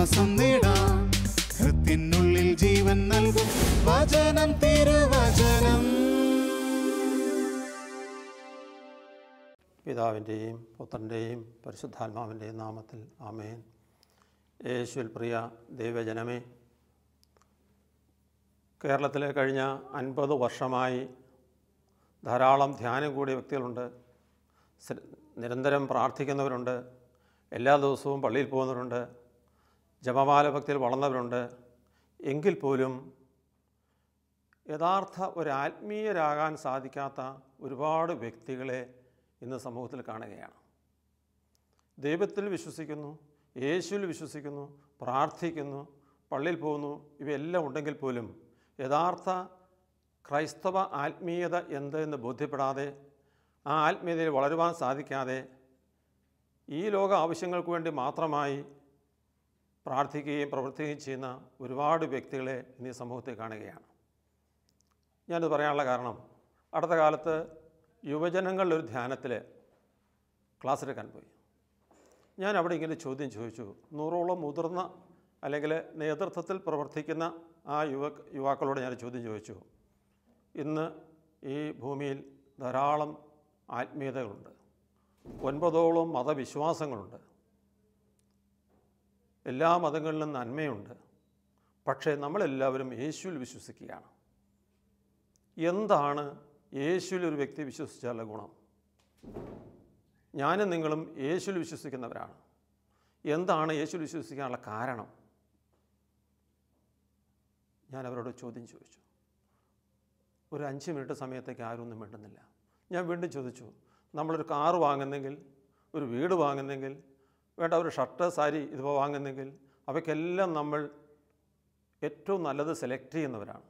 വിശ്വാസം നേടാം. ഹൃത്തിനുള്ളിൽ ജീവൻ നൽകും വചനം, തിരുവചനം. പിതാവിൻ്റെയും പുത്രൻ്റെയും പരിശുദ്ധാത്മാവിൻ്റെയും നാമത്തിൽ ആമേൻ. യേശുവിൽ പ്രിയ ദൈവജനമേ, കേരളത്തിലെ കഴിഞ്ഞ 50 വർഷമായി ധാരാളം ധ്യാനം കൂടിയ വ്യക്തികളുണ്ട്, നിരന്തരം പ്രാർത്ഥിക്കുന്നവരുണ്ട്, എല്ലാ ദിവസവും പള്ളിയിൽ പോകുന്നവരുണ്ട്, ജപമാല ഭക്തിയിൽ വളർന്നവരുണ്ട്. എങ്കിൽ പോലും യഥാർത്ഥ ഒരു ആത്മീയരാകാൻ സാധിക്കാത്ത ഒരുപാട് വ്യക്തികളെ ഇന്ന് സമൂഹത്തിൽ കാണുകയാണ്. ദൈവത്തിൽ വിശ്വസിക്കുന്നു, യേശുവിൽ വിശ്വസിക്കുന്നു, പ്രാർത്ഥിക്കുന്നു, പള്ളിയിൽ പോകുന്നു, ഇവയെല്ലാം ഉണ്ടെങ്കിൽ പോലും യഥാർത്ഥ ക്രൈസ്തവ ആത്മീയത എന്തെന്ന് ബോധ്യപ്പെടാതെ, ആ ആത്മീയതയിൽ വളരുവാൻ സാധിക്കാതെ, ഈ ലോക ആവശ്യങ്ങൾക്ക് വേണ്ടി മാത്രമായി പ്രാർത്ഥിക്കുകയും പ്രവർത്തിക്കുകയും ചെയ്യുന്ന ഒരുപാട് വ്യക്തികളെ ഇന്ന് ഈ സമൂഹത്തിൽ കാണുകയാണ്. ഞാനിത് പറയാനുള്ള കാരണം, അടുത്ത കാലത്ത് യുവജനങ്ങളുടെ ഒരു ധ്യാനത്തിൽ ക്ലാസ് എടുക്കാൻ പോയി. ഞാൻ അവിടെ ഇങ്ങനെ ചോദ്യം ചോദിച്ചു. 100ഓളം മുതിർന്ന അല്ലെങ്കിൽ നേതൃത്വത്തിൽ പ്രവർത്തിക്കുന്ന ആ യുവാക്കളോട് ഞാൻ ചോദ്യം ചോദിച്ചു. ഇന്ന് ഈ ഭൂമിയിൽ ധാരാളം ആത്മീയതകളുണ്ട്, 9ഓളം മതവിശ്വാസങ്ങളുണ്ട്, എല്ലാ മതങ്ങളിലും നന്മയുണ്ട്. പക്ഷേ നമ്മളെല്ലാവരും യേശുവിൽ വിശ്വസിക്കുകയാണ്. എന്താണ് യേശുവിൽ ഒരു വ്യക്തി വിശ്വസിച്ചാലുള്ള ഗുണം? ഞാനും നിങ്ങളും യേശുവിൽ വിശ്വസിക്കുന്നവരാണ്. എന്താണ് യേശുവിൽ വിശ്വസിക്കാനുള്ള കാരണം? ഞാൻ അവരോട് ചോദ്യം ചോദിച്ചു. ഒരു 5 മിനിറ്റ് സമയത്തേക്ക് ആരൊന്നും മിണ്ടുന്നില്ല. ഞാൻ വീണ്ടും ചോദിച്ചു, നമ്മളൊരു കാറ് വാങ്ങുന്നെങ്കിൽ, ഒരു വീട് വാങ്ങുന്നെങ്കിൽ, വേണ്ട ഒരു ഷർട്ട് സാരി ഇതിപ്പോൾ വാങ്ങുന്നെങ്കിൽ, അവയ്ക്കെല്ലാം നമ്മൾ ഏറ്റവും നല്ലത് സെലക്ട് ചെയ്യുന്നവരാണ്,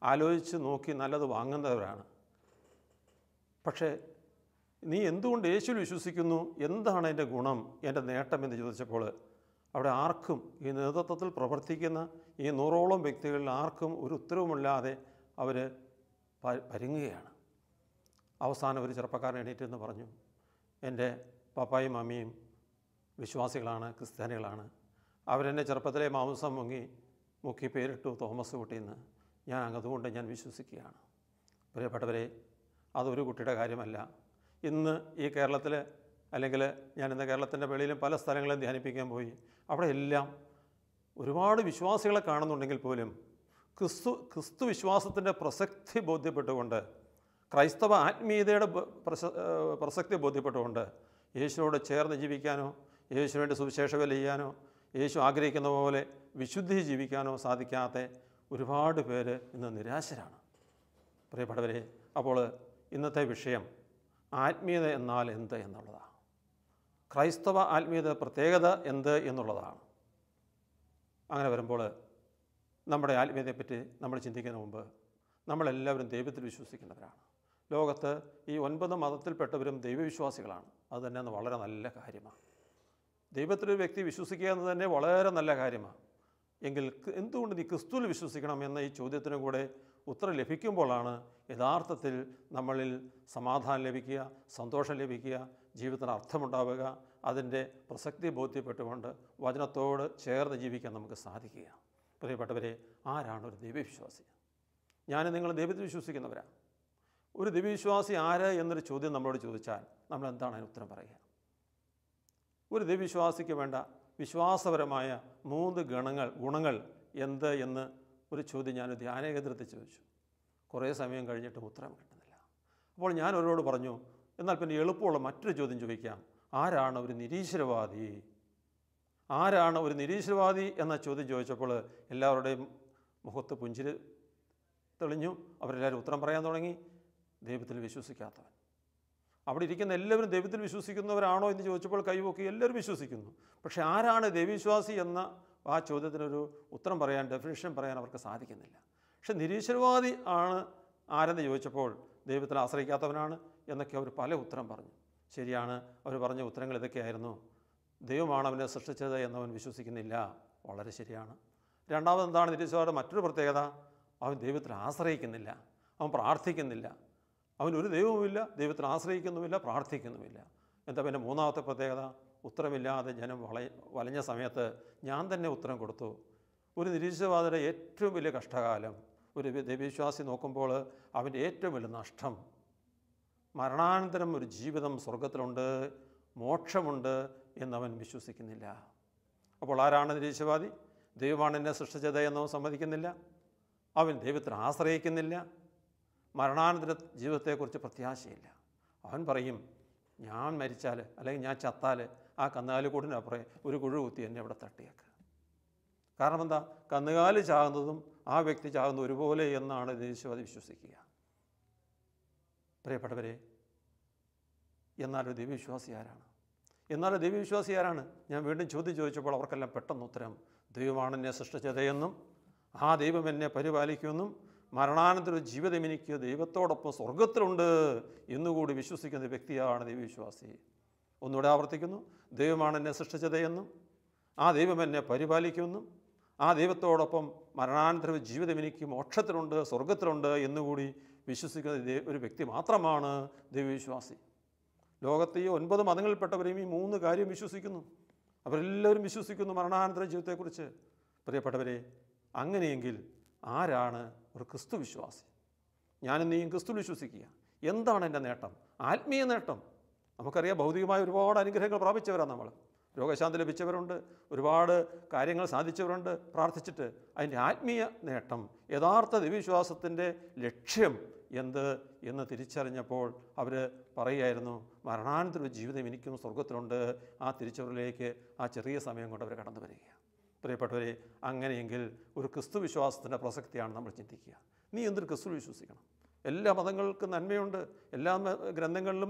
ആലോചിച്ച് നോക്കി നല്ലത് വാങ്ങുന്നവരാണ്. പക്ഷേ നീ എന്തുകൊണ്ട് യേശുവിൽ വിശ്വസിക്കുന്നു, എന്താണ് എൻ്റെ ഗുണം, എൻ്റെ നേട്ടം എന്ന് ചോദിച്ചപ്പോൾ അവിടെ ആർക്കും, ഈ നേതൃത്വത്തിൽ പ്രവർത്തിക്കുന്ന ഈ 100ഓളം വ്യക്തികളിൽ ആർക്കും ഒരു ഉത്തരവുമില്ലാതെ അവർ പരുങ്ങുകയാണ്. അവസാനം ഒരു ചെറുപ്പക്കാരൻ എണീറ്റെന്ന് പറഞ്ഞു, എൻ്റെ പപ്പായും മമ്മിയും വിശ്വാസികളാണ്, ക്രിസ്ത്യാനികളാണ്. അവരെന്നെ ചെറുപ്പത്തിലെ മാംസം മുക്കി പേരിട്ടു തോമസ് കുട്ടിയെന്ന്. അതുകൊണ്ട് ഞാൻ വിശ്വസിക്കുകയാണ്. പ്രിയപ്പെട്ടവരെ, അതൊരു കുട്ടിയുടെ കാര്യമല്ല. ഇന്ന് ഈ കേരളത്തിൽ, അല്ലെങ്കിൽ ഞാനിന്ന് കേരളത്തിൻ്റെ വെളിയിലും പല സ്ഥലങ്ങളും ധ്യാനിപ്പിക്കാൻ പോയി. അവിടെ എല്ലാം ഒരുപാട് വിശ്വാസികളെ കാണുന്നുണ്ടെങ്കിൽ പോലും ക്രിസ്തു വിശ്വാസത്തിൻ്റെ പ്രസക്തി ബോധ്യപ്പെട്ടുകൊണ്ട്, ക്രൈസ്തവ ആത്മീയതയുടെ പ്രസക്തി ബോധ്യപ്പെട്ടുകൊണ്ട് യേശുവിനോട് ചേർന്ന് ജീവിക്കാനോ, യേശുവിൻ്റെ സുവിശേഷ വേല ചെയ്യാനോ, യേശു ആഗ്രഹിക്കുന്ന പോലെ വിശുദ്ധി ജീവിക്കാനോ സാധിക്കാത്ത ഒരുപാട് പേര് ഇന്ന് നിരാശരാണ്. പ്രിയപ്പെട്ടവരെ, അപ്പോൾ ഇന്നത്തെ വിഷയം ആത്മീയത എന്നാൽ എന്ത് എന്നുള്ളതാണ്. ക്രൈസ്തവ ആത്മീയത പ്രത്യേകത എന്ത് എന്നുള്ളതാണ്. അങ്ങനെ വരുമ്പോൾ നമ്മുടെ ആത്മീയതയെപ്പറ്റി നമ്മൾ ചിന്തിക്കുന്ന മുമ്പ് നമ്മളെല്ലാവരും ദൈവത്തിൽ വിശ്വസിക്കുന്നവരാണ്. ലോകത്ത് ഈ 9 മതത്തിൽപ്പെട്ടവരും ദൈവവിശ്വാസികളാണ്. അത് തന്നെ വളരെ നല്ല കാര്യമാണ്. ദൈവത്തിലൊരു വ്യക്തി വിശ്വസിക്കുക എന്ന് തന്നെ വളരെ നല്ല കാര്യമാണ്. എങ്കിൽ എന്തുകൊണ്ട് നീ ക്രിസ്തുവിൽ വിശ്വസിക്കണം എന്ന ഈ ചോദ്യത്തിനും കൂടെ ഉത്തരം ലഭിക്കുമ്പോഴാണ് യഥാർത്ഥത്തിൽ നമ്മളിൽ സമാധാനം ലഭിക്കുക, സന്തോഷം ലഭിക്കുക, ജീവിതത്തിന് അർത്ഥമുണ്ടാവുക, അതിൻ്റെ പ്രസക്തി ബോധ്യപ്പെട്ടുകൊണ്ട് വചനത്തോട് ചേർന്ന് ജീവിക്കാൻ നമുക്ക് സാധിക്കുക. പ്രിയപ്പെട്ടവരെ, ആരാണ് ഒരു ദൈവവിശ്വാസി? നിങ്ങൾ ദൈവത്തിൽ വിശ്വസിക്കുന്നവരാണ്. ഒരു ദൈവവിശ്വാസി ആര് എന്നൊരു ചോദ്യം നമ്മളോട് ചോദിച്ചാൽ നമ്മൾ എന്താണ് അതിന് ഉത്തരം പറയുക? ഒരു ദൈവവിശ്വാസിക്ക് വേണ്ട വിശ്വാസപരമായ 3 ഗുണങ്ങൾ എന്ത് എന്ന് ഒരു ചോദ്യം ഞാൻ ധ്യാനകേന്ദ്രത്തിൽ ചോദിച്ചു. കുറേ സമയം കഴിഞ്ഞിട്ടും ഉത്തരം കിട്ടുന്നില്ല. അപ്പോൾ ഞാൻ അവരോട് പറഞ്ഞു, എന്നാൽ പിന്നെ എളുപ്പമുള്ള മറ്റൊരു ചോദ്യം ചോദിക്കാം. ആരാണ് ഒരു നിരീശ്വരവാദി? ആരാണ് ഒരു നിരീശ്വരവാദി എന്ന ചോദ്യം ചോദിച്ചപ്പോൾ എല്ലാവരുടെയും മുഖത്ത് പുഞ്ചിരി തെളിഞ്ഞു. അവരെല്ലാവരും ഉത്തരം പറയാൻ തുടങ്ങി. ദൈവത്തിൽ വിശ്വസിക്കാത്തവൻ. അവിടെ ഇരിക്കുന്ന എല്ലാവരും ദൈവത്തിൽ വിശ്വസിക്കുന്നവരാണോ എന്ന് ചോദിച്ചപ്പോൾ കൈവോക്കി എല്ലാവരും വിശ്വസിക്കുന്നു. പക്ഷേ ആരാണ് ദൈവവിശ്വാസി എന്ന ആ ചോദ്യത്തിനൊരു ഉത്തരം പറയാൻ, ഡെഫിനിഷൻ പറയാൻ അവർക്ക് സാധിക്കുന്നില്ല. പക്ഷെ നിരീശ്വരവാദി ആരെന്ന് ചോദിച്ചപ്പോൾ ദൈവത്തിൽ ആശ്രയിക്കാത്തവനാണ് എന്നൊക്കെ അവർ പല ഉത്തരം പറഞ്ഞു. ശരിയാണ്, അവർ പറഞ്ഞ ഉത്തരങ്ങൾ ഇതൊക്കെയായിരുന്നു. ദൈവമാണ് അവനെ സൃഷ്ടിച്ചത് എന്നവൻ വിശ്വസിക്കുന്നില്ല. വളരെ ശരിയാണ്. രണ്ടാമത് എന്താണ് നിരീശ്വരവാദിയുടെ മറ്റൊരു പ്രത്യേകത? അവൻ ദൈവത്തിൽ ആശ്രയിക്കുന്നില്ല, അവൻ പ്രാർത്ഥിക്കുന്നില്ല. അവനൊരു ദൈവവുമില്ല, ദൈവത്തിൽ ആശ്രയിക്കുന്നുമില്ല, പ്രാർത്ഥിക്കുന്നുമില്ല. എന്താ പിന്നെ മൂന്നാമത്തെ പ്രത്യേകത? ഉത്തരമില്ലാതെ ജനം വലഞ്ഞ സമയത്ത് ഞാൻ തന്നെ ഉത്തരം കൊടുത്തു. ഒരു നിരീശ്വരവാദിയുടെ ഏറ്റവും വലിയ കഷ്ടകാലം, ഒരു ദൈവവിശ്വാസി നോക്കുമ്പോൾ അവൻ്റെ ഏറ്റവും വലിയ നഷ്ടം, മരണാനന്തരം ഒരു ജീവിതം സ്വർഗത്തിലുണ്ട്, മോക്ഷമുണ്ട് എന്നവൻ വിശ്വസിക്കുന്നില്ല. അപ്പോൾ ആരാണ് നിരീശ്വരവാദി? ദൈവമാണ് എന്നെ സൃഷ്ടിച്ചത് എന്നവൻ സമ്മതിക്കുന്നില്ല. അവൻ ദൈവത്തിൽ ആശ്രയിക്കുന്നില്ല. മരണാനന്തര ജീവിതത്തെക്കുറിച്ച് പ്രത്യാശയില്ല. അവൻ പറയും, ഞാൻ മരിച്ചാൽ അല്ലെങ്കിൽ ഞാൻ ചത്താൽ ആ കന്നുകാലിക്കൂടിനപ്പുറം ഒരു കുഴി കുത്തി എന്നെ അവിടെ തട്ടിയേക്ക്. കാരണം എന്താ? കന്നുകാലി ചാകുന്നതും ആ വ്യക്തി ചാകുന്നതും ഒരുപോലെ എന്നാണ് നിരീശ്വരവാദി വിശ്വസിക്കുക. പ്രിയപ്പെട്ടവരെ, എന്നാലൊരു ദൈവവിശ്വാസി ആരാണ്? ഞാൻ വീണ്ടും ചോദ്യം ചോദിച്ചപ്പോൾ അവർക്കെല്ലാം പെട്ടെന്ന് ഉത്തരം, ദൈവമാണ് എന്നെ സൃഷ്ടിച്ചത് എന്നും ആ ദൈവം എന്നെ പരിപാലിക്കുമെന്നും മരണാനന്തര ജീവിതം എനിക്ക് ദൈവത്തോടൊപ്പം സ്വർഗത്തിലുണ്ട് എന്നുകൂടി വിശ്വസിക്കുന്ന വ്യക്തിയാണ് ദൈവവിശ്വാസി. ഒന്നുകൂടെ ആവർത്തിക്കുന്നു, ദൈവമാണ് എന്നെ സൃഷ്ടിച്ചത് എന്നും ആ ദൈവം എന്നെ പരിപാലിക്കുമെന്നും ആ ദൈവത്തോടൊപ്പം മരണാനന്തര ജീവിതം എനിക്ക് മോക്ഷത്തിലുണ്ട്, സ്വർഗത്തിലുണ്ട് എന്നുകൂടി വിശ്വസിക്കുന്ന ഒരു വ്യക്തി മാത്രമാണ് ദൈവവിശ്വാസി. ലോകത്തെ ഈ 9 മതങ്ങളിൽപ്പെട്ടവരെയും ഈ 3 കാര്യം വിശ്വസിക്കുന്നു. അവരെല്ലാവരും വിശ്വസിക്കുന്നു മരണാനന്തര ജീവിതത്തെക്കുറിച്ച്. പ്രിയപ്പെട്ടവരെ, അങ്ങനെയെങ്കിൽ ആരാണ് ഒരു ക്രിസ്തു വിശ്വാസി? ഞാനും നീയും ക്രിസ്തു വിശ്വസിക്കുക. എന്താണ് എൻ്റെ നേട്ടം? ആത്മീയ നേട്ടം. നമുക്കറിയാം, ഭൗതികമായ ഒരുപാട് അനുഗ്രഹങ്ങൾ പ്രാപിച്ചവരാണ് നമ്മൾ. രോഗശാന്തി ലഭിച്ചവരുണ്ട്, ഒരുപാട് കാര്യങ്ങൾ സാധിച്ചവരുണ്ട് പ്രാർത്ഥിച്ചിട്ട്. അതിൻ്റെ ആത്മീയ നേട്ടം, യഥാർത്ഥ ദൈവവിശ്വാസത്തിൻ്റെ ലക്ഷ്യം എന്ത് എന്ന് തിരിച്ചറിഞ്ഞപ്പോൾ അവർ പറയുകയായിരുന്നു, മരണാനന്തര ജീവിതം എനിക്കും സ്വർഗത്തിലുണ്ട്. ആ തിരിച്ചറിവിലേക്ക് ആ ചെറിയ സമയം കൊണ്ട് അവർ കടന്നു വരികയാണ്. പ്രിയപ്പെട്ടവരെ, അങ്ങനെയെങ്കിൽ ഒരു ക്രിസ്തു വിശ്വാസത്തിൻ്റെ പ്രസക്തിയാണ് നമ്മൾ ചിന്തിക്കുക. നീ എന്തൊരു ക്രിസ്തു വിശ്വസിക്കണം? എല്ലാ മതങ്ങൾക്കും നന്മയുണ്ട്, എല്ലാ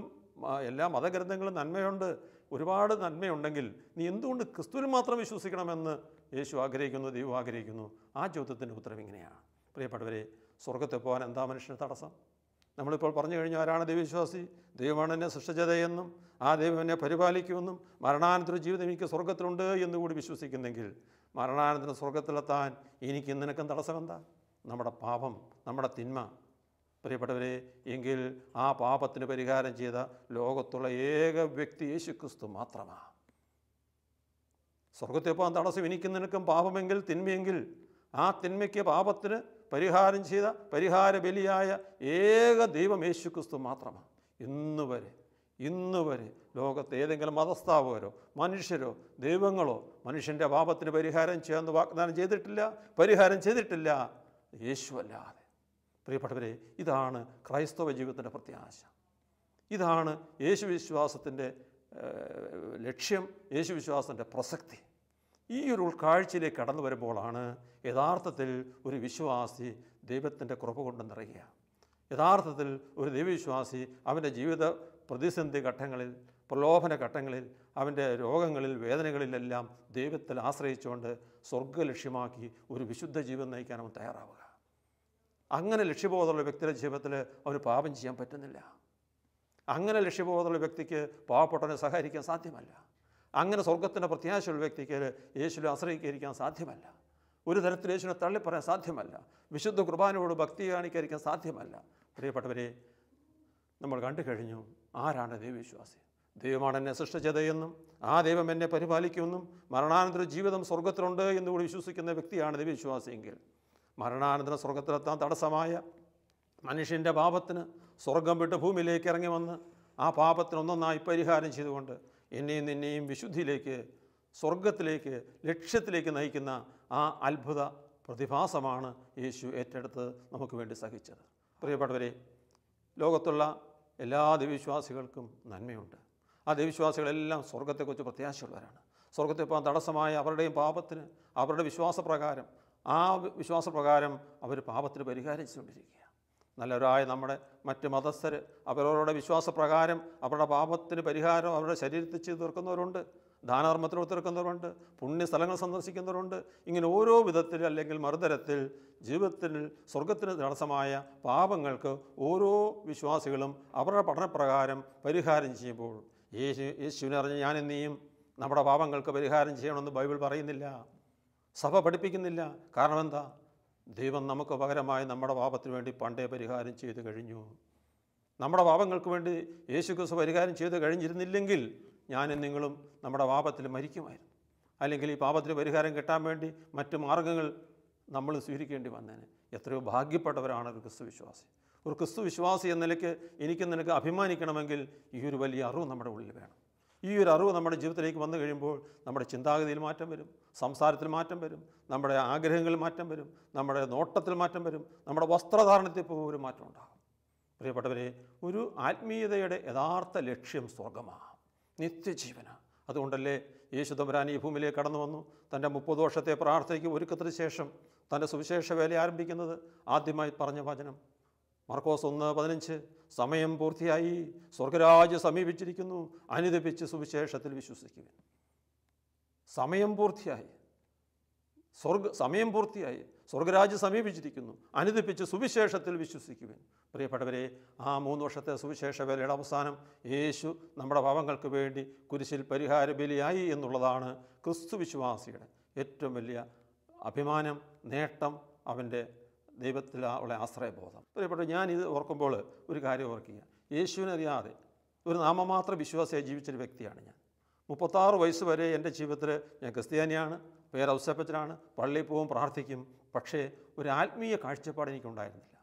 മതഗ്രന്ഥങ്ങളും നന്മയുണ്ട്, ഒരുപാട് നന്മയുണ്ടെങ്കിൽ നീ എന്തുകൊണ്ട് ക്രിസ്തുവിൽ മാത്രം വിശ്വസിക്കണമെന്ന് യേശു ആഗ്രഹിക്കുന്നു, ദൈവം ആഗ്രഹിക്കുന്നു? ആ ചോദ്യത്തിൻ്റെ ഉത്തരം ഇങ്ങനെയാണ്. പ്രിയപ്പെട്ടവരെ, സ്വർഗത്തിൽ പോകാൻ എന്താ മനുഷ്യന് തടസ്സം? നമ്മളിപ്പോൾ പറഞ്ഞു കഴിഞ്ഞു, ആരാണ് ദൈവവിശ്വാസി? ദൈവമാണ് എന്നെ സൃഷ്ടിച്ചത് എന്നും ആ ദൈവം എന്നെ പരിപാലിക്കുമെന്നും മരണാനന്തര ജീവിതം എനിക്ക് സ്വർഗത്തിലുണ്ട് എന്നുകൂടി വിശ്വസിക്കുന്നെങ്കിൽ മരണാനന്തരം സ്വർഗത്തിലെത്താൻ എനിക്ക് നിനക്കും തടസ്സം എന്താ? നമ്മുടെ പാപം, നമ്മുടെ തിന്മ. പ്രിയപ്പെട്ടവരെ, എങ്കിൽ ആ പാപത്തിന് പരിഹാരം ചെയ്ത ലോകത്തുള്ള ഏക വ്യക്തി യേശുക്രിസ്തു മാത്രമാണ്. സ്വർഗത്തിൽ പോകാൻ തടസ്സം എനിക്കും നിനക്കും പാപമെങ്കിൽ, തിന്മയെങ്കിൽ ആ തിന്മയ്ക്ക് പാപത്തിന് പരിഹാരം ചെയ്ത പരിഹാര ബലിയായ ഏക ദൈവം യേശുക്രിസ്തു മാത്രമാണ്. ഇന്ന് വരെ ലോകത്ത് ഏതെങ്കിലും മതസ്ഥാപകരോ മനുഷ്യരോ ദൈവങ്ങളോ മനുഷ്യൻ്റെ പാപത്തിന് പരിഹാരം ചെയ്യാമെന്ന് വാഗ്ദാനം ചെയ്തിട്ടില്ല, പരിഹാരം ചെയ്തിട്ടില്ല, യേശുവല്ലാതെ. പ്രിയപ്പെട്ടവരെ, ഇതാണ് ക്രൈസ്തവ ജീവിതത്തിൻ്റെ പ്രത്യാശ. ഇതാണ് യേശുവിശ്വാസത്തിൻ്റെ ലക്ഷ്യം, യേശുവിശ്വാസത്തിൻ്റെ പ്രസക്തി. ഈ ഒരു ഉൾക്കാഴ്ചയിലേക്ക് കടന്നു വരുമ്പോഴാണ് യഥാർത്ഥത്തിൽ ഒരു വിശ്വാസി ദൈവത്തിൻ്റെ കൃപ കൊണ്ട് നിറയുക. യഥാർത്ഥത്തിൽ ഒരു ദൈവവിശ്വാസി അവൻ്റെ ജീവിത പ്രതിസന്ധി ഘട്ടങ്ങളിൽ, പ്രലോഭന ഘട്ടങ്ങളിൽ, അവൻ്റെ രോഗങ്ങളിൽ, വേദനകളിലെല്ലാം ദൈവത്തിൽ ആശ്രയിച്ചുകൊണ്ട് സ്വർഗ്ഗ ലക്ഷ്യമാക്കി ഒരു വിശുദ്ധ ജീവിതം നയിക്കാൻ അവൻ തയ്യാറാവുക. അങ്ങനെ ലക്ഷ്യബോധമുള്ള വ്യക്തിയുടെ ജീവിതത്തിൽ അവന് പാപം ചെയ്യാൻ പറ്റുന്നില്ല. അങ്ങനെ ലക്ഷ്യബോധമുള്ള വ്യക്തിക്ക് പാവപ്പെട്ടവനെ സഹായിക്കാൻ സാധ്യമല്ല. അങ്ങനെ സ്വർഗത്തിൻ്റെ പ്രത്യാശയുള്ള വ്യക്തിക്ക് യേശുവിനെ ആശ്രയിക്കാതിരിക്കാൻ സാധ്യമല്ല. ഒരു തരത്തിൽ യേശുവിനെ തള്ളിപ്പറയാൻ സാധ്യമല്ല. വിശുദ്ധ കുർബാനയോട് ഭക്തി കാണിക്കാതിരിക്കാൻ സാധ്യമല്ല. പ്രിയപ്പെട്ടവരെ, നമ്മൾ കണ്ടു കഴിഞ്ഞു ആരാണ് ദൈവവിശ്വാസി. ദൈവമാണ് എന്നെ സൃഷ്ടിച്ചത് എന്നും ആ ദൈവം എന്നെ പരിപാലിക്കുമെന്നും മരണാനന്തര ജീവിതം സ്വർഗത്തിലുണ്ട് എന്നുകൂടി വിശ്വസിക്കുന്ന വ്യക്തിയാണ് ദൈവവിശ്വാസിയെങ്കിൽ മരണാനന്തര സ്വർഗത്തിലെത്താൻ തടസ്സമായ മനുഷ്യൻ്റെ പാപത്തിന് സ്വർഗം വിട്ട് ഭൂമിയിലേക്ക് ഇറങ്ങി വന്ന് ആ പാപത്തിനൊന്നൊന്നായി പരിഹാരം ചെയ്തുകൊണ്ട് എന്നെയും നിന്നെയും വിശുദ്ധിയിലേക്ക്, സ്വർഗത്തിലേക്ക്, ലക്ഷ്യത്തിലേക്ക് നയിക്കുന്ന ആ അത്ഭുത പ്രതിഭാസമാണ് യേശു ഏറ്റെടുത്ത് നമുക്ക് വേണ്ടി സഹിച്ചത്. പ്രിയപ്പെട്ടവരെ, ലോകത്തുള്ള എല്ലാ ദൈവവിശ്വാസികൾക്കും നന്മയുണ്ട്. ആ ദൈവവിശ്വാസികളെല്ലാം സ്വർഗത്തെക്കുറിച്ച് പ്രത്യാശയുള്ളവരാണ്. സ്വർഗത്തിൽ പോകാൻ തടസ്സമായ അവരുടെയും പാപത്തിന്, അവരുടെ വിശ്വാസപ്രകാരം, ആ വിശ്വാസപ്രകാരം അവർ പാപത്തിന് പരിഹാരം ചെയ്തുകൊണ്ടിരിക്കുക. നല്ലവരായ നമ്മുടെ മറ്റ് മതസ്ഥർ അവരവരുടെ വിശ്വാസപ്രകാരം അവരുടെ പാപത്തിന് പരിഹാരം അവരുടെ ശരീരത്തിൽ ചെയ്ത് തീർക്കുന്നവരുണ്ട്, ദാനധർമ്മത്തിൽ തീർക്കുന്നവരുണ്ട്, പുണ്യസ്ഥലങ്ങൾ സന്ദർശിക്കുന്നവരുണ്ട്. ഇങ്ങനെ ഓരോ വിധത്തിൽ അല്ലെങ്കിൽ മറുതരത്തിൽ ജീവിതത്തിൽ സ്വർഗത്തിന് തടസ്സമായ പാപങ്ങൾക്ക് ഓരോ വിശ്വാസികളും അവരുടെ പഠനപ്രകാരം പരിഹാരം ചെയ്യുമ്പോൾ യേശുവിനെ അറിഞ്ഞ് ഞാനും നീയും നമ്മുടെ പാപങ്ങൾക്ക് പരിഹാരം ചെയ്യണമെന്ന് ബൈബിൾ പറയുന്നില്ല, സഭ പഠിപ്പിക്കുന്നില്ല. കാരണം എന്താ? ദൈവം നമുക്ക് പകരമായി നമ്മുടെ പാപത്തിന് വേണ്ടി പണ്ടേ പരിഹാരം ചെയ്തു കഴിഞ്ഞു. നമ്മുടെ പാപങ്ങൾക്ക് വേണ്ടി യേശുക്രിസ്തു പരിഹാരം ചെയ്തു കഴിഞ്ഞിരുന്നില്ലെങ്കിൽ ഞാനും നിങ്ങളും നമ്മുടെ പാപത്തിൽ മരിക്കുമായിരുന്നു. അല്ലെങ്കിൽ ഈ പാപത്തിന് പരിഹാരം കിട്ടാൻ വേണ്ടി മറ്റ് മാർഗ്ഗങ്ങൾ നമ്മൾ സ്വീകരിക്കേണ്ടി വന്നേനെ. എത്രയോ ഭാഗ്യപ്പെട്ടവരാണ് ഒരു ക്രിസ്തു വിശ്വാസി. ഒരു ക്രിസ്തു വിശ്വാസി എന്ന നിലയ്ക്ക് എനിക്ക് നിനക്ക് അഭിമാനിക്കണമെങ്കിൽ ഈ ഒരു വലിയ അറിവ് നമ്മുടെ ഉള്ളിൽ വേണം. ഈ ഒരു അറിവ് നമ്മുടെ ജീവിതത്തിലേക്ക് വന്നു കഴിയുമ്പോൾ നമ്മുടെ ചിന്താഗതിയിൽ മാറ്റം വരും, സംസാരത്തിൽ മാറ്റം വരും, നമ്മുടെ ആഗ്രഹങ്ങളിൽ മാറ്റം വരും, നമ്മുടെ നോട്ടത്തിൽ മാറ്റം വരും, നമ്മുടെ വസ്ത്രധാരണത്തിൽ പോലും ഒരു മാറ്റം ഉണ്ടാകും. പ്രിയപ്പെട്ടവരെ, ഒരു ആത്മീയതയുടെ യഥാർത്ഥ ലക്ഷ്യം സ്വർഗമാണ്, നിത്യജീവനാണ്. അതുകൊണ്ടല്ലേ യേശു തമ്പുരാൻ ഈ ഭൂമിയിലേക്ക് കടന്നു വന്നു. തൻ്റെ 30 വർഷത്തെ പ്രാർത്ഥനയ്ക്ക് ഒരുക്കത്തിന് ശേഷം തൻ്റെ സുവിശേഷ വേല ആരംഭിക്കുന്നത് ആദ്യമായി പറഞ്ഞ വചനം മർക്കോസ് 1:15, സമയം പൂർത്തിയായി, സ്വർഗരാജ്യം സമീപിച്ചിരിക്കുന്നു, അനുദപിച്ച് സുവിശേഷത്തിൽ വിശ്വസിക്കുവിൻ. സമയം പൂർത്തിയായി, സ്വർഗരാജ്യം സമീപിച്ചിരിക്കുന്നു, അനുദപിച്ച് സുവിശേഷത്തിൽ വിശ്വസിക്കുവിൻ. പ്രിയപ്പെട്ടവരെ, ആ 3 വർഷത്തെ സുവിശേഷ വേലയുടെ അവസാനം യേശു നമ്മുടെ പാപങ്ങൾക്ക് വേണ്ടി കുരിശിൽ പരിഹാര ബലിയായി എന്നുള്ളതാണ് ക്രിസ്തു വിശ്വാസിയുടെ ഏറ്റവും വലിയ അഭിമാനം, നേട്ടം, അവൻ്റെ ദൈവത്തിലുള്ള ആശ്രയബോധം. പ്രിയപ്പെട്ട, ഞാനിത് ഓർക്കുമ്പോൾ ഒരു കാര്യം ഓർക്കുക. യേശുവിനറിയാതെ ഒരു നാമമാത്ര വിശ്വാസിയായി ജീവിച്ചൊരു വ്യക്തിയാണ് ഞാൻ. 36 വയസ്സ് വരെ എൻ്റെ ജീവിതത്തിൽ ഞാൻ ക്രിസ്ത്യാനിയാണ്, പേരൗസപ്പച്ചനാണ്, പള്ളിയിൽ പോവും, പ്രാർത്ഥിക്കും. പക്ഷേ ഒരു ആത്മീയ കാഴ്ചപ്പാട് എനിക്കുണ്ടായിരുന്നില്ല.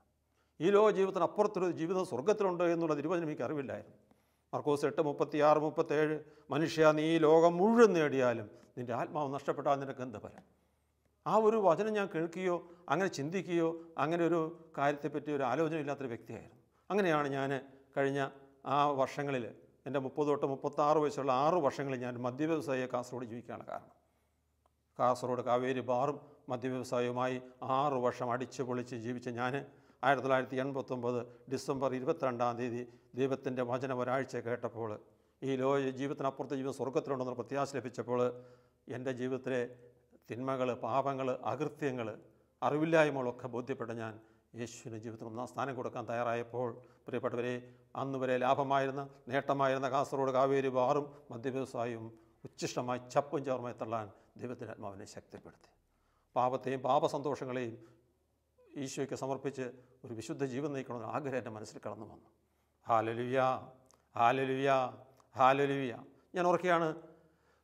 ഈ ലോക ജീവിതത്തിന് അപ്പുറത്തൊരു ജീവിതം സ്വർഗത്തിലുണ്ട് എന്നുള്ള തിരുവചനം എനിക്ക് അറിവില്ലായിരുന്നു. മർക്കോസ് 8:36-37, മനുഷ്യ, നീ ഈ ലോകം മുഴുവൻ നേടിയാലും നിൻ്റെ ആത്മാവ് നഷ്ടപ്പെട്ടാൽ നിനക്ക് എന്ത് ഫലം? ആ ഒരു വചനം ഞാൻ കേൾക്കുകയോ അങ്ങനെ ചിന്തിക്കുകയോ അങ്ങനെ ഒരു കാര്യത്തെപ്പറ്റി ഒരു ആലോചന ഇല്ലാത്തൊരു വ്യക്തിയായിരുന്നു. അങ്ങനെയാണ് ഞാൻ കഴിഞ്ഞ ആ വർഷങ്ങളിൽ, എൻ്റെ 30 തൊട്ട് 36 വയസ്സുള്ള 6 വർഷങ്ങളിൽ ഞാൻ മദ്യവ്യവസായിയെ കാസർഗോഡ് ജീവിക്കുകയാണ്. കാരണം കാസർഗോഡ് കാവേരി ബാറും മദ്യവ്യവസായവുമായി 6 വർഷം അടിച്ച് പൊളിച്ച് ജീവിച്ച ഞാൻ 1989 ഡിസംബർ 22 ദൈവത്തിൻ്റെ വചനം ഒരാഴ്ച കേട്ടപ്പോൾ, ഈ ജീവിതത്തിനപ്പുറത്തെ ജീവിതം സ്വർഗത്തിലുണ്ടെന്ന് പ്രത്യാശ ലഭിച്ചപ്പോൾ, എൻ്റെ ജീവിതത്തിലെ തിന്മകൾ, പാപങ്ങൾ, അകൃത്യങ്ങൾ, അറിവില്ലായ്മകളൊക്കെ ബോധ്യപ്പെട്ട ഞാൻ യേശുവിൻ്റെ ജീവിതത്തിൽ 1-ാം സ്ഥാനം കൊടുക്കാൻ തയ്യാറായപ്പോൾ, പ്രിയപ്പെട്ടവരെ, അന്ന് വരെ ലാഭമായിരുന്ന, നേട്ടമായിരുന്ന കാസർഗോഡ് കാവേരി ബാറും മദ്യവ്യവസായവും ഉച്ഛിഷ്ടമായി ചപ്പും ചവറുമായി തള്ളാൻ ദൈവത്തിൻ്റെ ആത്മാവിനെ ശക്തിപ്പെടുത്തി. പാപത്തെയും പാപസന്തോഷങ്ങളെയും ഈശോയ്ക്ക് സമർപ്പിച്ച് ഒരു വിശുദ്ധ ജീവൻ നയിക്കണമെന്ന് ആഗ്രഹം എൻ്റെ മനസ്സിൽ കടന്നു വന്നു. Hallelujah, hallelujah, hallelujah. ഞാൻ ഓർക്കുകയാണ്,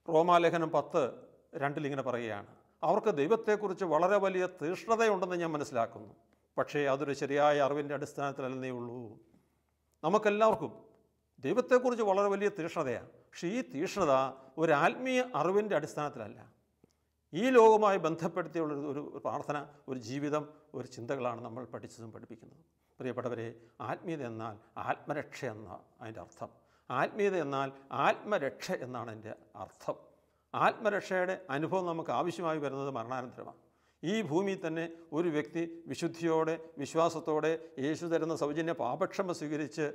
റോമാലേഖനം 10:2 ഇങ്ങനെ പറയുകയാണ്, അവർക്ക് ദൈവത്തെക്കുറിച്ച് വളരെ വലിയ തീഷ്ണതയുണ്ടെന്ന് ഞാൻ മനസ്സിലാക്കുന്നു, പക്ഷേ അതൊരു ശരിയായ അറിവിൻ്റെ അടിസ്ഥാനത്തിലല്ലേ ഉള്ളൂ. നമുക്കെല്ലാവർക്കും ദൈവത്തെക്കുറിച്ച് വളരെ വലിയ തീഷ്ണതയാണ്. പക്ഷേ ഈ തീഷ്ണത ഒരു ആത്മീയ അറിവിൻ്റെ അടിസ്ഥാനത്തിലല്ല. ഈ ലോകവുമായി ബന്ധപ്പെടുത്തിയുള്ള ഒരു പ്രാർത്ഥന, ഒരു ജീവിതം, ഒരു ചിന്തകളാണ് നമ്മൾ പഠിച്ചതും പഠിപ്പിക്കുന്നതും. പ്രിയപ്പെട്ടവരെ, ആത്മീയത എന്നാൽ ആത്മരക്ഷ എന്നാണ് അതിൻ്റെ അർത്ഥം. ആത്മീയത എന്നാൽ ആത്മരക്ഷ എന്നാണ് എൻ്റെ അർത്ഥം. ആത്മരക്ഷയുടെ അനുഭവം നമുക്ക് ആവശ്യമായി വരുന്നത് മരണാനന്തരമാണ്. ഈ ഭൂമിയിൽ തന്നെ ഒരു വ്യക്തി വിശുദ്ധിയോടെ, വിശ്വാസത്തോടെ യേശു തരുന്ന സൗജന്യ പാപക്ഷമ സ്വീകരിച്ച്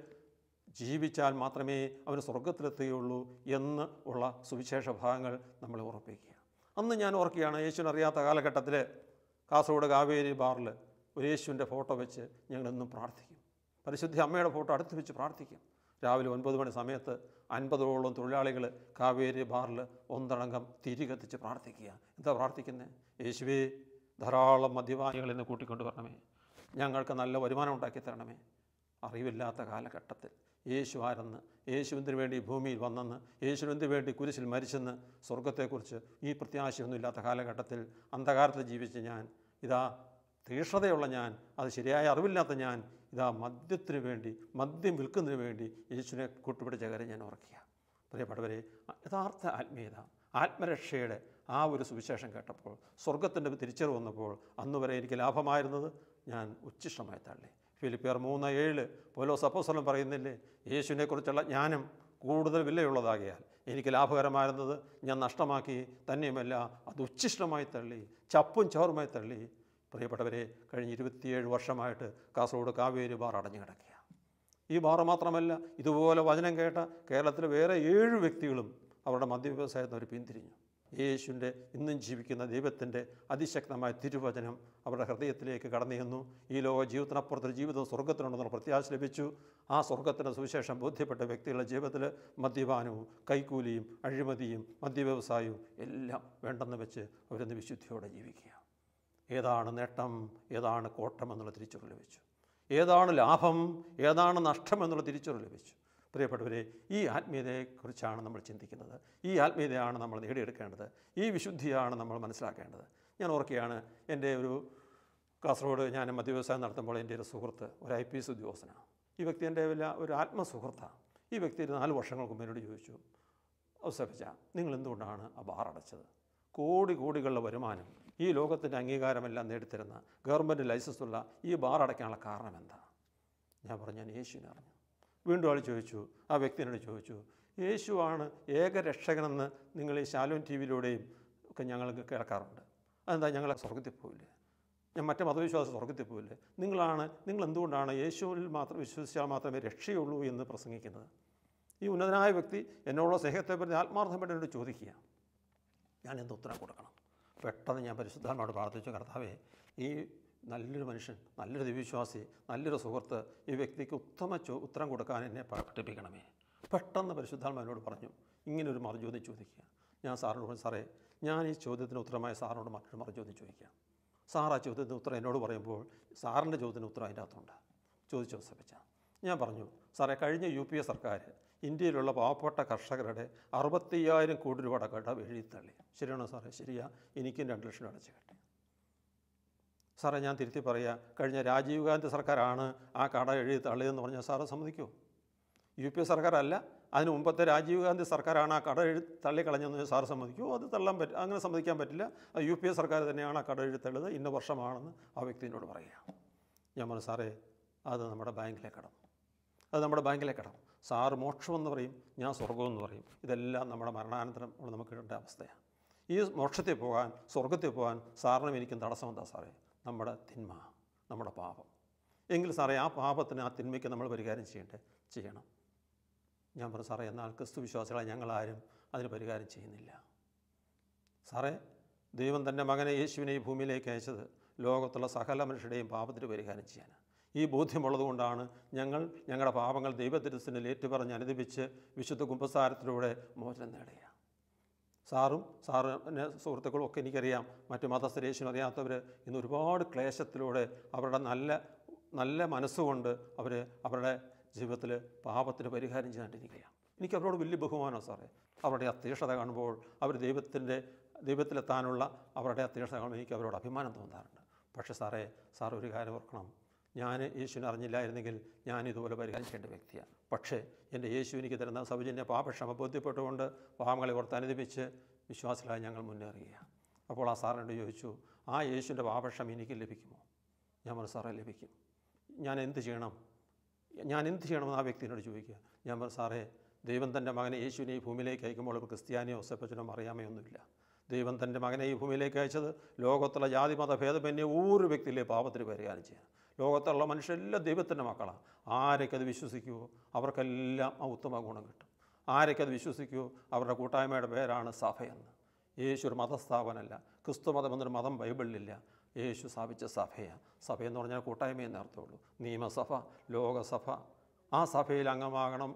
ജീവിച്ചാൽ മാത്രമേ അവന് സ്വർഗത്തിലെത്തുകയുള്ളൂ എന്ന് ഉള്ള സുവിശേഷ ഭാഗങ്ങൾ നമ്മൾ ഉറപ്പിക്കുക. അന്ന് ഞാൻ ഓർക്കുകയാണ്, യേശുവിനറിയാത്ത കാലഘട്ടത്തിൽ കാസർഗോഡ് കാവേരി ബാറിൽ ഒരു യേശുവിൻ്റെ ഫോട്ടോ വെച്ച് ഞങ്ങളെന്നും പ്രാർത്ഥിക്കും. പരിശുദ്ധ അമ്മയുടെ ഫോട്ടോ അടുത്ത് വെച്ച് പ്രാർത്ഥിക്കും. രാവിലെ 9 മണി സമയത്ത് 50ഓളം തൊഴിലാളികൾ കാവേരി ബാറിൽ ഒന്നടങ്കം തിരി കത്തിച്ച് പ്രാർത്ഥിക്കുക. എന്താ പ്രാർത്ഥിക്കുന്നത്? യേശുവേ, ധാരാളം മദ്യപാനികളിൽ നിന്ന് കൂട്ടിക്കൊണ്ട് വരണമേ, ഞങ്ങൾക്ക് നല്ല വരുമാനം ഉണ്ടാക്കി തരണമേ. അറിവില്ലാത്ത കാലഘട്ടത്തിൽ യേശു ആരെന്ന്, യേശുവിന് വേണ്ടി ഭൂമിയിൽ വന്നെന്ന്, യേശുവിന് വേണ്ടി കുരിശിൽ മരിച്ചെന്ന്, സ്വർഗത്തെക്കുറിച്ച് ഈ പ്രത്യാശയൊന്നുമില്ലാത്ത കാലഘട്ടത്തിൽ അന്ധകാരത്തിൽ ജീവിച്ച ഞാൻ, ഇതാ തീഷ്ണതയുള്ള ഞാൻ, അത് ശരിയായ അറിവില്ലാത്ത ഞാൻ, ഇതാ മദ്യത്തിന് വേണ്ടി, മദ്യം വിൽക്കുന്നതിന് വേണ്ടി യേശുവിനെ കൂട്ടുപിടിച്ച കാര്യം ഞാൻ ഓർക്കുക. പ്രിയപ്പെട്ടവരെ, യഥാർത്ഥ ആത്മീയത, ആത്മരക്ഷയുടെ ആ ഒരു സുവിശേഷം കേട്ടപ്പോൾ, സ്വർഗത്തിൻ്റെ തിരിച്ചറിവ് വന്നപ്പോൾ, അന്നുവരെ എനിക്ക് ലാഭമായിരുന്നത് ഞാൻ ഉച്ഛിഷ്ടമായി തള്ളി. ഫിലിപ്പിയർ 3:7 പൗലോസ് അപ്പോസ്തലൻ പറയുന്നില്ലേ, യേശുവിനെക്കുറിച്ചുള്ള ജ്ഞാനം കൂടുതൽ വിലയുള്ളതാകിയാൽ എനിക്ക് ലാഭകരമായിരുന്നത് ഞാൻ നഷ്ടമാക്കി, തന്നെയുമല്ല അത് ഉച്ഛിഷ്ടമായി തള്ളി, ചപ്പും ചോറുമായി തള്ളി. പ്രിയപ്പെട്ടവരെ, കഴിഞ്ഞ 27 വർഷമായിട്ട് കാസർഗോഡ് കാവേരി ബാർ അടഞ്ഞു കിടക്കുക. ഈ ബാർ മാത്രമല്ല, ഇതുപോലെ വചനം കേട്ട കേരളത്തിലെ വേറെ 7 വ്യക്തികളും അവരുടെ മദ്യവ്യവസായത്തിൽ അവർ പിന്തിരിഞ്ഞു. യേശുവിൻ്റെ ഇന്നും ജീവിക്കുന്ന ദൈവത്തിൻ്റെ അതിശക്തമായ തിരുവചനം അവരുടെ ഹൃദയത്തിലേക്ക് കടന്നു ചെന്നു. ഈ ലോക ജീവിതത്തിനപ്പുറത്തൊരു ജീവിതം സ്വർഗത്തിലുണ്ടെന്നുള്ള പ്രത്യാശ ലഭിച്ചു. ആ സ്വർഗത്തിൻ്റെ സുവിശേഷം ബോധ്യപ്പെട്ട വ്യക്തികളുടെ ജീവിതത്തിൽ മദ്യപാനവും കൈക്കൂലിയും അഴിമതിയും മദ്യവ്യവസായവും എല്ലാം വേണ്ടെന്ന് വെച്ച് അവരൊന്ന് വിശുദ്ധിയോടെ ജീവിക്കുക. ഏതാണ് നേട്ടം, ഏതാണ് കോട്ടം എന്നുള്ള തിരിച്ചറിവ് ലഭിച്ചു. ഏതാണ് ലാഭം, ഏതാണ് നഷ്ടം എന്നുള്ള തിരിച്ചറിവ് ലഭിച്ചു. പ്രിയപ്പെട്ടവരെ, ഈ ആത്മീയതയെക്കുറിച്ചാണ് നമ്മൾ ചിന്തിക്കുന്നത്. ഈ ആത്മീയതയാണ് നമ്മൾ നേടിയെടുക്കേണ്ടത്. ഈ വിശുദ്ധിയാണ് നമ്മൾ മനസ്സിലാക്കേണ്ടത്. ഞാൻ ഓർക്കുകയാണ്, എൻ്റെ ഒരു കാസർഗോഡ് ഞാൻ മദ്യവ്യവസായം നടത്തുമ്പോൾ എൻ്റെ ഒരു സുഹൃത്ത് ഒരു IPS ഉദ്യോഗസ്ഥനാണ്. ഈ വ്യക്തി എൻ്റെ ഒരു ആത്മസുഹൃത്താണ്. ഈ വ്യക്തി 4 വർഷങ്ങൾക്ക് മുമ്പ് എന്നോട് ചോദിച്ചു, ഔസേപ്പച്ച, നിങ്ങൾ എന്തുകൊണ്ടാണ് ആ ബാർ അടച്ചത്? കോടികളുടെ വരുമാനം, ഈ ലോകത്തിൻ്റെ അംഗീകാരമെല്ലാം നേടിത്തരുന്ന ഗവൺമെൻറ് ലൈസൻസുള്ള ഈ ബാർ അടയ്ക്കാനുള്ള കാരണം എന്താ? ഞാൻ പറഞ്ഞു, ഞാൻ യേശുവിനെ അറിഞ്ഞു. വീണ്ടും ആൾ ചോദിച്ചു, ആ വ്യക്തി എന്നോട് ചോദിച്ചു, യേശുവാണ് ഏകരക്ഷകനെന്ന് നിങ്ങൾ ഈ ശാലോം TV-യിലൂടെയും ഒക്കെ ഞങ്ങൾക്ക് കേൾക്കാറുണ്ട്. അതെന്താ, ഞങ്ങൾ സ്വർഗത്തിൽ പോയില്ലേ? ഞാൻ മറ്റേ മതവിശ്വാസം സ്വർഗത്തിൽ പോയില്ലേ? നിങ്ങൾ എന്തുകൊണ്ടാണ് യേശുവിൽ മാത്രം വിശ്വസിച്ചാൽ മാത്രമേ രക്ഷയുള്ളൂ എന്ന് പ്രസംഗിക്കുന്നത്? ഈ ഉന്നതനായ വ്യക്തി എന്നോടുള്ള സ്നേഹത്തെപ്പറ്റി ആത്മാർത്ഥമായിട്ട് എന്നോട് ചോദിക്കുക. ഞാൻ എന്ത് ഉത്തരം കൊടുക്കണം? പെട്ടെന്ന് ഞാൻ പരിശുദ്ധാത്മാവോട് പ്രാർത്ഥിച്ചു, കർത്താവേ, ഈ നല്ലൊരു മനുഷ്യൻ, നല്ലൊരു ദിവ്യവിശ്വാസി, നല്ലൊരു സുഹൃത്ത്, ഈ വ്യക്തിക്ക് ഉത്തരം കൊടുക്കാൻ എന്നെ പഠിപ്പിക്കണമേ. പെട്ടെന്ന് പരിശുദ്ധാത്മാവിനോട് പറഞ്ഞു, ഇങ്ങനൊരു മറുചോദ്യം ചോദിക്കുക. ഞാൻ സാറിനോട് പറഞ്ഞു, സാറേ, ഞാൻ ഈ ചോദ്യത്തിന് ഉത്തരമായി സാറിനോട് മറ്റൊരു മറുചോദ്യം ചോദിക്കാം. സാർ ആ ചോദ്യത്തിന് ഉത്തരം എന്നോട് പറയുമ്പോൾ സാറിൻ്റെ ചോദ്യത്തിന് ഉത്തരം അതിൻ്റെ അകത്തുണ്ട്. ചോദിച്ചു ഔസേപ്പച്ച. ഞാൻ പറഞ്ഞു, സാറേ, കഴിഞ്ഞ UPA സർക്കാർ ഇന്ത്യയിലുള്ള പാവപ്പെട്ട കർഷകരുടെ 65,000 കോടി രൂപയുടെ കട എഴുതിത്തള്ളി. ശരിയാണോ സാറേ? ശരിയാ. എനിക്കും 2 ലക്ഷം രൂപ അടച്ചു കെട്ടി. സാറേ, ഞാൻ തിരുത്തി പറയുക, കഴിഞ്ഞ രാജീവ് ഗാന്ധി സർക്കാരാണ് ആ കട എഴുതി തള്ളിയതെന്ന് പറഞ്ഞാൽ സാറ് സമ്മതിക്കുമോ? UPA സർക്കാരല്ല, അതിന് മുമ്പത്തെ രാജീവ് ഗാന്ധി സർക്കാരാണ് ആ കട തള്ളിക്കളഞ്ഞെന്ന് സാർ സമ്മതിക്കുമോ? അത് അങ്ങനെ സമ്മതിക്കാൻ പറ്റില്ല. UPA സർക്കാർ തന്നെയാണ് ആ കട എഴുതിത്തള്ളത്, ഇന്ന വർഷമാണെന്ന് ആ വ്യക്തിയോട് പറയുക. ഞാൻ പറഞ്ഞു, സാറേ, അത് നമ്മുടെ ബാങ്കിലെ കടം. സാറ് മോക്ഷമെന്ന് പറയും, ഞാൻ സ്വർഗമെന്ന് പറയും. ഇതെല്ലാം നമ്മുടെ മരണാനന്തരം നമുക്ക് കിട്ടേണ്ട അവസ്ഥയാണ്. ഈ മോക്ഷത്തിൽ പോകാൻ, സ്വർഗത്തിൽ പോകാൻ സാറിനും എനിക്കും തടസ്സം എന്താ സാറേ? നമ്മുടെ തിന്മ, നമ്മുടെ പാപം. എങ്കിൽ സാറേ, ആ പാപത്തിന്, ആ തിന്മയ്ക്ക് നമ്മൾ പരിഹാരം ചെയ്യണം. ഞാൻ പറഞ്ഞു, സാറേ, എന്നാൽ ക്രിസ്തു വിശ്വാസികളെ ഞങ്ങളാരും അതിന് പരിഹാരം ചെയ്യുന്നില്ല. സാറേ, ദൈവം തൻ്റെ മകനെ യേശുവിനെ ഈ ഭൂമിയിലേക്ക് അയച്ചത് ലോകത്തുള്ള സകല മനുഷ്യരുടെയും പാപത്തിന് പരിഹാരം ചെയ്യാനാണ്. ഈ ബോധ്യമുള്ളതുകൊണ്ടാണ് ഞങ്ങളുടെ പാപങ്ങൾ ദൈവത്തിരുസിനിൽ ഏറ്റുപറഞ്ഞ് അനുദപിച്ച് വിശുദ്ധ കുമ്പസാരത്തിലൂടെ മോചനം നേടുക. സാറിൻ്റെ സുഹൃത്തുക്കളും ഒക്കെ എനിക്കറിയാം, മറ്റു മതസ്ഥർ യേശുവിനെ അറിയാത്തവർ ഇന്ന് ഒരുപാട് ക്ലേശത്തിലൂടെ അവരുടെ നല്ല മനസ്സുകൊണ്ട് അവരുടെ ജീവിതത്തിൽ പാപത്തിന് പരിഹാരം ചെയ്യാണ്ടിരിക്കുകയാണ്. എനിക്ക് അവരോട് വലിയ ബഹുമാനമാണ് സാറേ. അവരുടെ അത്യക്ഷത കാണുമ്പോൾ, അവർ ദൈവത്തിലെത്താനുള്ള അവരുടെ അത്യക്ഷത കാണുമ്പോൾ എനിക്ക് അവരോട് അഭിമാനം തോന്നാറുണ്ട്. പക്ഷേ സാർ ഒരു കാര്യം ഓർക്കണം, ഞാൻ യേശുവിനെ അറിഞ്ഞില്ലായിരുന്നെങ്കിൽ ഞാൻ ഇതുപോലെ പരിഹാരം ചെയ്യേണ്ട വ്യക്തിയാണ്. പക്ഷേ എൻ്റെ യേശു എനിക്ക് തരുന്ന സൗജന്യ പാപക്ഷമ ബോധ്യപ്പെട്ടുകൊണ്ട് പാപങ്ങളെ ഓർത്ത് അനുദപിച്ച് വിശ്വാസികളായി ഞങ്ങൾ മുന്നേറുകയാണ്. അപ്പോൾ ആ സാറിനോട് ചോദിച്ചു, ആ യേശുവിൻ്റെ പാപക്ഷമ എനിക്ക് ലഭിക്കുമോ? ഞാൻ പറഞ്ഞു, സാറേ, ലഭിക്കും. ഞാൻ എന്ത് ചെയ്യണമെന്ന് ആ വ്യക്തിയോട് ചോദിക്കുക. ഞാൻ പറഞ്ഞു, സാറേ, ദൈവം തൻ്റെ മകനെ യേശുവിനെ ഈ ഭൂമിയിലേക്ക് അയക്കുമ്പോൾ ഒരു ക്രിസ്ത്യാനിയോ ഔസേപ്പച്ചനോ അറിയാമയൊന്നുമില്ല. ദൈവം തൻ്റെ മകനെ ഈ ഭൂമിയിലേക്ക് അയച്ചത് ലോകത്തുള്ള ജാതി മത ഭേദമന്യേ ഒരു വ്യക്തിയിലെ പാപത്തിന് പരിഹാരം ചെയ്യാൻ. ലോകത്തുള്ള മനുഷ്യരെല്ലാം ദൈവത്തിൻ്റെ മക്കളാണ്. ആരൊക്കെയത് വിശ്വസിക്കുമോ അവർക്കെല്ലാം ആ ഉത്തമ ഗുണം കിട്ടും. ആരൊക്കെയത് വിശ്വസിക്കുമോ അവരുടെ കൂട്ടായ്മയുടെ പേരാണ് സഭയെന്ന്. യേശു ഒരു മതസ്ഥാപനമല്ല. ക്രിസ്തു മതം എന്നൊരു മതം ബൈബിളിലില്ല. യേശു സ്ഥാപിച്ച സഭയാണ്. സഭയെന്ന് പറഞ്ഞാൽ കൂട്ടായ്മയെന്ന് അർത്ഥമുള്ളൂ. നിയമസഭ, ലോകസഭ, ആ സഭയിൽ അംഗമാകണം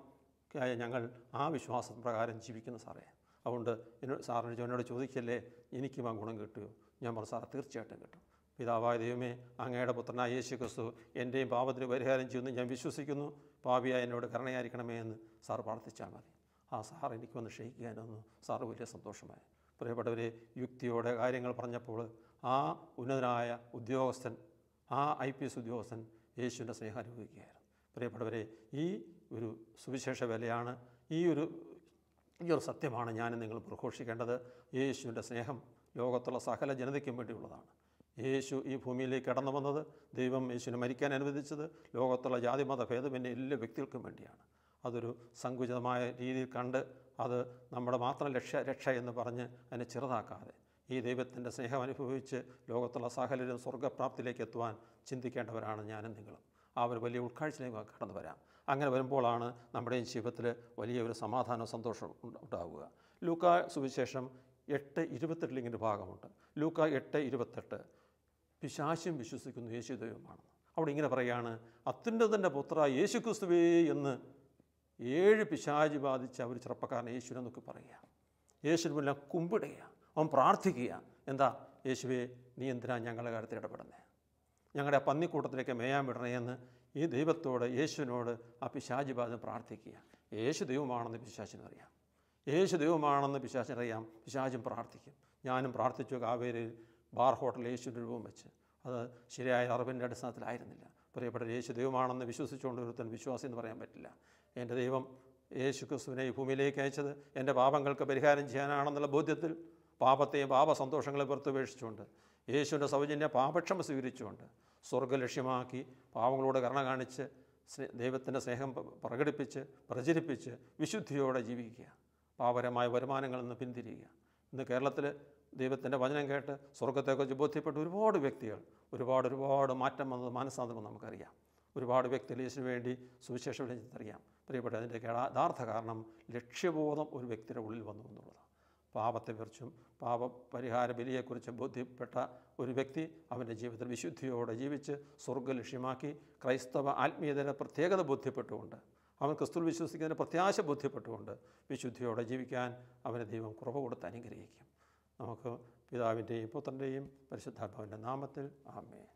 ഞങ്ങൾ ആ വിശ്വാസം പ്രകാരം ജീവിക്കുന്ന സാറേ. അതുകൊണ്ട് എന്നോട് ചോദിക്കല്ലേ എനിക്കും ആ ഗുണം കിട്ടുമോ? ഞാൻ പറഞ്ഞു, സാറേ, തീർച്ചയായിട്ടും കിട്ടും. പിതാവായ ദൈവമേ, അങ്ങയുടെ പുത്രനായ യേശു ക്രിസ്തു എൻ്റെയും പാപത്തിന് പരിഹാരം ചെയ്യുമെന്ന് ഞാൻ വിശ്വസിക്കുന്നു. പാപിയായ എന്നോട് കരുണയായിരിക്കണമേ എന്ന് സാർ പ്രാർത്ഥിച്ചാൽ മതി. ആ സാർ എനിക്ക് വന്ന് ക്ഷയിക്കാനൊന്ന് സാറ് വലിയ സന്തോഷമായി. പ്രിയപ്പെട്ടവരെ, യുക്തിയോടെ കാര്യങ്ങൾ പറഞ്ഞപ്പോൾ ആ ഉന്നതനായ ഉദ്യോഗസ്ഥൻ, ആ IPS ഉദ്യോഗസ്ഥൻ യേശുവിൻ്റെ സ്നേഹം അനുഭവിക്കുകയായിരുന്നു. പ്രിയപ്പെട്ടവരെ, ഈ ഒരു സുവിശേഷ വിലയാണ്, ഈ ഒരു സത്യമാണ് ഞാനും നിങ്ങൾ പ്രഘോഷിക്കേണ്ടത്. യേശുവിൻ്റെ സ്നേഹം ലോകത്തുള്ള സകല ജനതയ്ക്കും വേണ്ടിയുള്ളതാണ്. യേശു ഈ ഭൂമിയിലേക്ക് കടന്നു വന്നത്, ദൈവം യേശുവിനെ മരിക്കാൻ അനുവദിച്ചത് ലോകത്തുള്ള ജാതിമത ഭേദമന്യേ എല്ലാ വ്യക്തികൾക്കും വേണ്ടിയാണ്. അതൊരു സങ്കുചിതമായ രീതിയിൽ കണ്ട് അത് നമ്മുടെ മാത്രം രക്ഷ എന്ന് പറഞ്ഞ് അതിനെ ചെറുതാക്കാതെ ഈ ദൈവത്തിൻ്റെ സ്നേഹം അനുഭവിച്ച് ലോകത്തുള്ള സകലരും സ്വർഗ്ഗപ്രാപ്തിയിലേക്ക് എത്തുവാൻ ചിന്തിക്കേണ്ടവരാണ് ഞാനും നിങ്ങളും. ആ ഒരു വലിയ ഉൾക്കാഴ്ചയിലേക്ക് കടന്നു വരാം. അങ്ങനെ വരുമ്പോഴാണ് നമ്മുടെ ജീവിതത്തിൽ വലിയ ഒരു സമാധാനവും സന്തോഷവും ഉണ്ടാവുക. ലൂക്കാ സുവിശേഷം 8:28 ഇങ്ങനെ ഭാഗമുണ്ട്. ലൂക്കാ 8:28 പിശാചും വിശ്വസിക്കുന്നു യേശു ദൈവമാണ്. അവിടെ ഇങ്ങനെ പറയുകയാണ്, അത്യുന്നതൻ്റെ പുത്ര യേശു ക്രിസ്തുവേ എന്ന് 7 പിശാച് ബാധിച്ച ഒരു ചെറുപ്പക്കാരൻ യേശുവിനെ നോക്കി പറയുക. യേശുവിന് മുന്നിൽ കുമ്പിടുക, അവൻ പ്രാർത്ഥിക്കുക. എന്താ? യേശുവേ, നീ എന്തിനാ ഞങ്ങളുടെ കാര്യത്തിൽ ഇടപെടുന്നത്? ഞങ്ങളുടെ പന്നിക്കൂട്ടത്തിലേക്ക് മേയാൻ വിടണേ എന്ന് ഈ ദൈവത്തോട്, യേശുവിനോട് ആ പിശാച് ബാധിച്ച് പ്രാർത്ഥിക്കുക. യേശു ദൈവമാണെന്ന് പിശാചിനറിയാം. യേശു ദൈവമാണെന്ന് പിശാചിനറിയാം. പിശാചും പ്രാർത്ഥിക്കും. ഞാനും പ്രാർത്ഥിച്ചു കാവേരിയിൽ ബാർ ഹോട്ടലിൽ യേശുവിൻ്റെ രൂപം വെച്ച്. അത് ശരിയായ അറിവിൻ്റെ അടിസ്ഥാനത്തിലായിരുന്നില്ല. പ്രിയപ്പെട്ട യേശു ദൈവമാണെന്ന് വിശ്വസിച്ചുകൊണ്ട് ഒരുത്തൻ വിശ്വാസി എന്ന് പറയാൻ പറ്റില്ല. എൻ്റെ ദൈവം യേശു ക്രിസ്തുവിനെ ഈ ഭൂമിയിലേക്ക് അയച്ചത് എൻ്റെ പാപങ്ങൾക്ക് പരിഹാരം ചെയ്യാനാണെന്നുള്ള ബോധ്യത്തിൽ പാപത്തെയും പാപസന്തോഷങ്ങളെ പുറത്തുപേക്ഷിച്ചുകൊണ്ട് യേശുവിൻ്റെ സൗജന്യ പാപക്ഷമ സ്വീകരിച്ചുകൊണ്ട് സ്വർഗ്ഗ ലക്ഷ്യമാക്കി പാവങ്ങളോട് കരുണ കാണിച്ച് ദൈവത്തിൻ്റെ സ്നേഹം പ്രകടിപ്പിച്ച് പ്രചരിപ്പിച്ച് വിശുദ്ധിയോടെ ജീവിക്കുക. പാപകരമായ വരുമാനങ്ങളിൽ നിന്ന് പിന്തിരിയുക. ഇന്ന് കേരളത്തിൽ ദൈവത്തിൻ്റെ വചനം കേട്ട് സ്വർഗത്തെക്കുറിച്ച് ബോധ്യപ്പെട്ട ഒരുപാട് വ്യക്തികൾ ഒരുപാട് മാറ്റം വന്നത് മാനസാന്തരം നമുക്കറിയാം. ഒരുപാട് വ്യക്തികൾ യേശുവിന് വേണ്ടി സുവിശേഷം വിളിച്ചറിയാം. പ്രിയപ്പെട്ട അതിൻ്റെ യഥാർത്ഥ കാരണം ലക്ഷ്യബോധം ഒരു വ്യക്തിയുടെ ഉള്ളിൽ വന്നു എന്നുള്ളതാണ്. പാപത്തെക്കുറിച്ചും പാപപരിഹാര ബലിയെക്കുറിച്ചും ബോധ്യപ്പെട്ട ഒരു വ്യക്തി അവൻ്റെ ജീവിതത്തിൽ വിശുദ്ധിയോടെ ജീവിച്ച് സ്വർഗ്ഗ ലക്ഷ്യമാക്കി ക്രൈസ്തവ ആത്മീയതയുടെ പ്രത്യേകത ബോധ്യപ്പെട്ടുകൊണ്ട് അവൻ ക്രിസ്തുവിൽ വിശ്വസിക്കുന്നതിൻ്റെ പ്രത്യാശ ബോധ്യപ്പെട്ടുകൊണ്ട് വിശുദ്ധിയോടെ ജീവിക്കാൻ അവന് ദൈവം കുറവ് കൊടുത്ത് അനുഗ്രഹിക്കും. നമുക്ക് പിതാവിൻ്റെയും പുത്രൻ്റെയും പരിശുദ്ധാത്മാവിൻ്റെ നാമത്തിൽ ആമേൻ.